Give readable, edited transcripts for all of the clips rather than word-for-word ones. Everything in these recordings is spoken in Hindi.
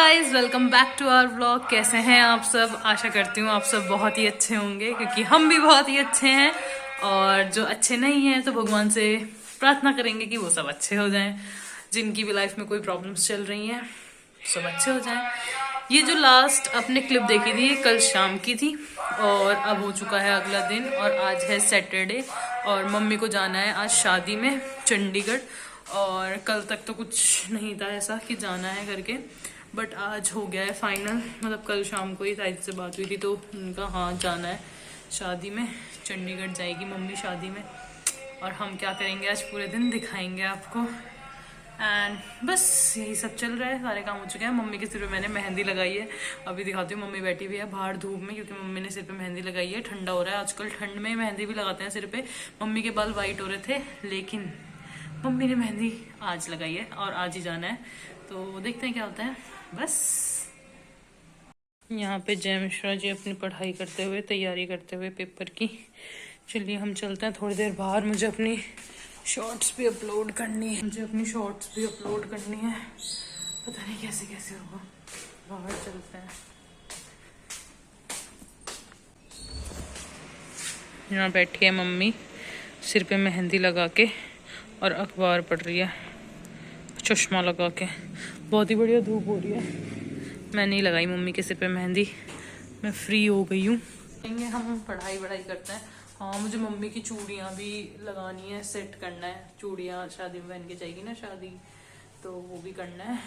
Guys welcome back to our vlog. कैसे हैं आप सब? आशा करती हूँ आप सब बहुत ही अच्छे होंगे, क्योंकि हम भी बहुत ही अच्छे हैं। और जो अच्छे नहीं हैं तो भगवान से प्रार्थना करेंगे कि वो सब अच्छे हो जाएं। जिनकी भी लाइफ में कोई प्रॉब्लम्स चल रही हैं सब अच्छे हो जाएं। ये जो लास्ट अपने क्लिप देखी थी ये कल शाम की थी, और अब हो चुका है अगला दिन, और आज है सैटरडे। और मम्मी को जाना है आज शादी में चंडीगढ़, और कल तक तो कुछ नहीं था ऐसा कि जाना है करके, बट आज हो गया है फाइनल। मतलब कल शाम को ही ताई से बात हुई थी तो उनका हाँ जाना है शादी में, चंडीगढ़ जाएगी मम्मी शादी में। और हम क्या करेंगे आज पूरे दिन दिखाएंगे आपको। एंड बस यही सब चल रहा है, सारे काम हो चुके हैं। मम्मी के सिर पे मैंने मेहंदी लगाई है, अभी दिखाती हूँ। मम्मी बैठी हुई है बाहर धूप में, क्योंकि मम्मी ने सिर पे मेहंदी लगाई है। ठंडा हो रहा है आजकल, ठंड में मेहंदी भी लगाते हैं सिर पे। मम्मी के बाल वाइट हो रहे थे, लेकिन मम्मी ने मेहंदी आज लगाई है और आज ही जाना है, तो देखते हैं क्या होता है। बस यहाँ पे जय मिश्रा जी अपनी पढ़ाई करते हुए, तैयारी करते हुए पेपर की। चलिए हम चलते हैं थोड़ी देर बाहर, मुझे अपनी शॉर्ट्स भी अपलोड करनी है। पता नहीं कैसे कैसे होगा, बाहर चलते हैं। यहाँ बैठी है मम्मी सिर पे मेहंदी लगा के और अखबार पढ़ रही है, चश्मा लगा के। बहुत ही बढ़िया धूप हो रही है। मैं नहीं लगाई मम्मी के सिर पे मेहंदी, मैं फ्री हो गई हूँ। हम पढ़ाई करते हैं। हाँ, मुझे मम्मी की चूड़ियाँ भी लगानी है, सेट करना है। चूड़ियाँ शादी में पहन के जाएगी ना शादी, तो वो भी करना है।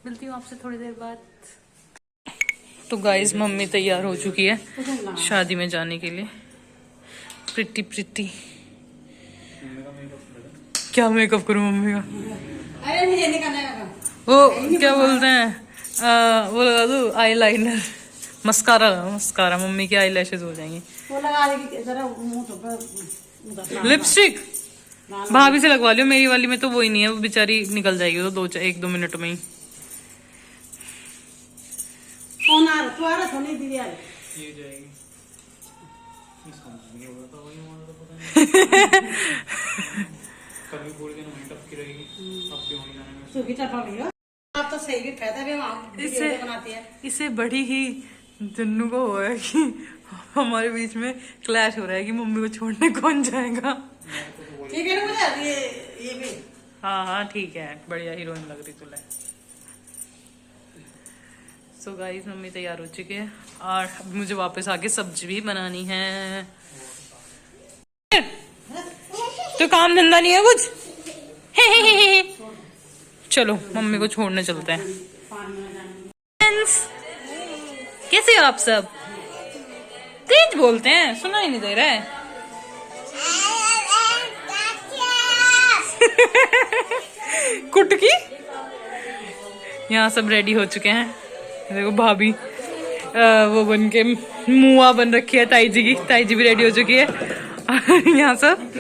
मिलती हूँ आपसे थोड़ी देर बाद। तो गाइस मम्मी तैयार हो चुकी है शादी में जाने के लिए। Pretty pretty. क्या मेकअप करूँ मम्मी का? अरे मुझे नहीं करना है। वो क्या बोलते हैं, वो लगा दो आई लाइनर, मस्कारा। मम्मी की आई लैशेज हो जाएंगी। वो लगा देगी जरा मुंह तो लिपस्टिक भाभी से लगवा लियो, मेरी वाली में तो वो ही नहीं है, वो बेचारी निकल जाएगी तो 1-2 मिनट में ही। नहीं दी यार ये जाएगी। कभी पूरे दिन वहीं टपकी रहेगी, अब भी वहीं जाने में। सुखी चपा भी हो आप तो सही भी फायदा भी आप वीडियो बनाती है। इसे बड़ी ही जन्नू को हुआ है कि हमारे बीच में क्लैश हो रहा है कि मम्मी को छोड़ने कौन जाएगा। ठीक है ना, मुझे ये भी हाँ ठीक है, बढ़िया हीरोइन लग रही तुले। सो गाइस मम्मी तैयार हो चुकी है और अब मुझे वापस आके सब्जी भी बनानी है। तो काम धंधा नहीं है कुछ? चलो मम्मी को छोड़ने चलते हैं। कैसे हो आप सब? तेज बोलते हैं, सुना ही नहीं दे रहा है। कुटकी। यहाँ सब रेडी हो चुके हैं। देखो भाभी वो बन के मुआ बन रखी है ताई जी की। ताई जी भी रेडी हो चुकी है। यहाँ सब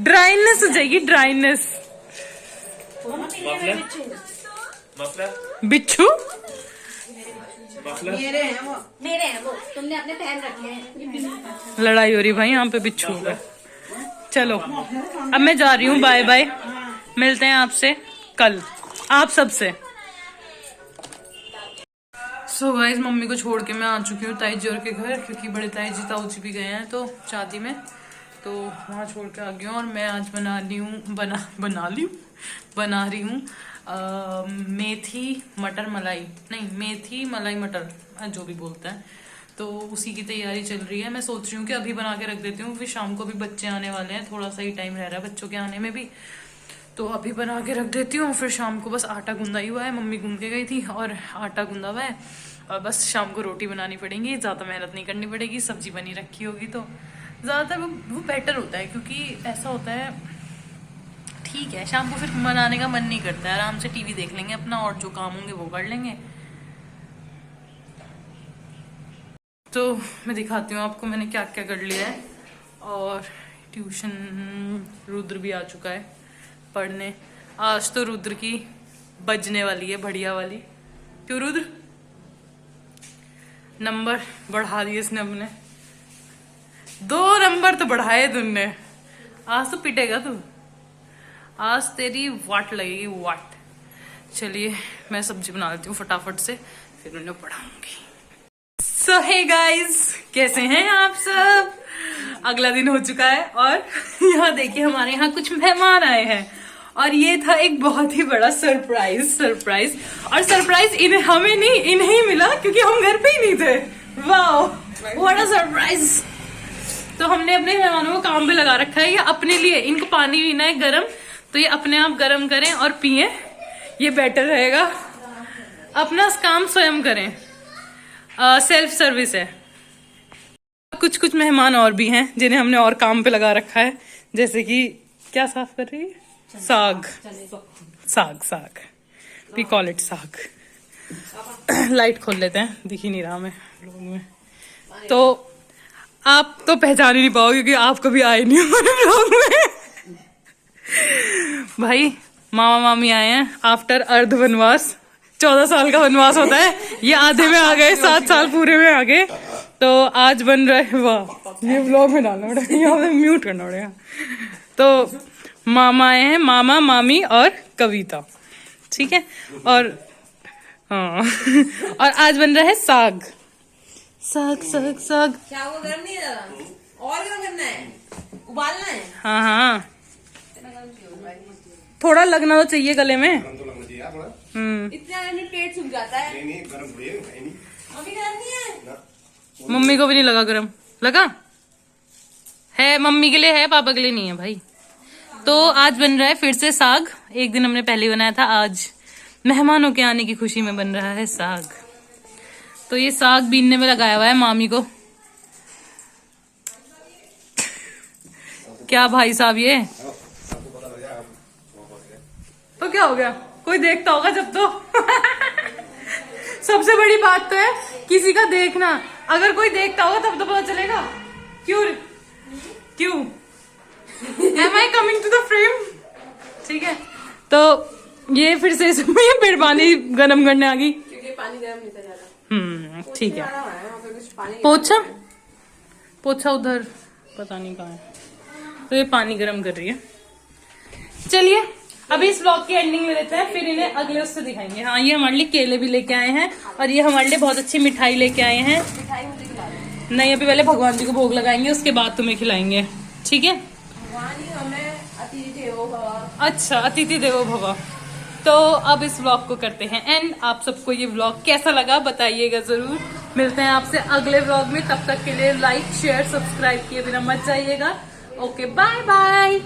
ड्राइनेस हो जाएगी, ड्राइनेस। बिच्छू मेरे हैं वो तुमने अपने पहन रखे हैं। लड़ाई हो रही भाई यहाँ पे बिच्छू का। चलो अब मैं जा रही हूँ, बाय बाय। मिलते हैं आपसे कल, आप सबसे। सो गाइस मम्मी को छोड़ के मैं आ चुकी हूँ ताई जी और के घर, क्योंकि बड़े ताई जी ताऊ जी भी गए हैं तो शादी में, तो वहाँ छोड़ के आ गई हूँ। और मैं आज बना रही हूँ मेथी मटर मलाई, नहीं मेथी मलाई मटर, जो भी बोलता है, तो उसी की तैयारी चल रही है। मैं सोच रही हूँ कि अभी बना के रख देती हूँ, फिर शाम को भी बच्चे आने वाले हैं, थोड़ा सा ही टाइम रह रहा है बच्चों के आने में भी, तो अभी बना के रख देती हूँ। फिर शाम को बस आटा गूंदा ही हुआ है, मम्मी गूंद के गई थी और आटा गूंदा हुआ है, और बस शाम को रोटी बनानी पड़ेगी। ज़्यादा मेहनत नहीं करनी पड़ेगी, सब्जी बनी रखी होगी तो ज़्यादातर वो बेटर होता है, क्योंकि ऐसा होता है ठीक है शाम को फिर बनाने का मन नहीं करता है, आराम से टीवी देख लेंगे अपना, और जो काम होंगे वो कर लेंगे। तो मैं दिखाती हूँ आपको मैंने क्या क्या कर लिया है। और ट्यूशन रुद्र भी आ चुका है पढ़ने। आज तो रुद्र की बजने वाली है बढ़िया वाली। क्यों रुद्र? नंबर बढ़ा दिए इसने अपने, 2 नंबर तो बढ़ाए तुमने। आज तो पिटेगा तू, आज तेरी वाट लगेगी, वाट। चलिए मैं सब्जी बना लेती हूँ फटाफट से, फिर उन्हें पढ़ाऊंगी। सो हे गाइस, कैसे हैं आप सब? अगला दिन हो चुका है और यहाँ देखिए हमारे यहाँ कुछ मेहमान आए हैं और ये था एक बहुत ही बड़ा सरप्राइज। और सरप्राइज हमें नहीं, इन्हें ही मिला क्योंकि हम घर पे ही नहीं थे। Wow, what a surprise. तो हमने अपने मेहमानों को काम पे लगा रखा है। ये अपने लिए, इनको पानी पीना है गरम, तो ये अपने आप गरम करें और पिए, ये बेटर रहेगा। अपना काम स्वयं करें, सेल्फ सर्विस है। कुछ मेहमान और भी हैं जिन्हें हमने और काम पे लगा रखा है, जैसे कि क्या साफ कर रही है? साग वी कॉल इट साग। लाइट खोल लेते हैं, दिख ही नहीं रहा मैं लोग में, तो आप तो पहचान ही नहीं पाओगे क्योंकि आप कभी आए नहीं हमारे ब्लॉग में। भाई मामा मामी आए हैं आफ्टर अर्ध वनवास। 14 साल का वनवास होता है, ये आधे में आ गए, 7 साल पूरे में आ गए। तो आज बन रहा है, वाह ये व्लॉग में डालना पड़ेगा, यहाँ पे म्यूट करना पड़ेगा। तो मामा आए हैं, मामा मामी और कविता, ठीक है। और हाँ और आज बन रहा है साग। क्या वो गर्म नहीं है दादा? और गर्म करना है, उबालना है। हाँ थोड़ा लगना तो चाहिए गले में। इतना में पेट सूख जाता है। नहीं गर्म नहीं, अभी गर्म नहीं है। मम्मी को भी नहीं लगा गरम, लगा है मम्मी के लिए है, पापा के लिए नहीं है भाई। तो आज बन रहा है फिर से साग। एक दिन हमने पहले बनाया था, आज मेहमानों के आने की खुशी में बन रहा है साग। तो ये साग बीनने में लगाया हुआ है मामी को। क्या भाई साहब ये तो क्या हो गया, कोई देखता होगा जब तो। सबसे बड़ी बात तो है किसी का देखना, अगर कोई देखता होगा तब तो पता चलेगा। क्यों Am I coming to the frame? ठीक है, तो ये फिर से इसमें फिर पानी गरम करने आ गई क्योंकि पानी गर्म नहीं था ज्यादा। ठीक है। कुछ पानी पोछा उधर पता नहीं कहाँ है। तो ये पानी गरम कर रही है। चलिए अभी इस व्लॉग की एंडिंग ले लेते हैं, फिर इन्हें अगले उससे दिखाएंगे। हाँ ये हमारे लिए केले भी लेके आए हैं और ये हमारे लिए बहुत अच्छी मिठाई लेके आए हैं। नहीं अभी पहले भगवान जी को भोग लगाएंगे, उसके बाद तुम्हें खिलाएंगे, ठीक है। अच्छा, अतिथि देवो भव। तो अब इस व्लॉग को करते हैं एंड। आप सबको ये व्लॉग कैसा लगा बताइएगा जरूर। मिलते हैं आपसे अगले व्लॉग में, तब तक के लिए लाइक शेयर सब्सक्राइब किए बिना मत जाइएगा। Okay bye bye.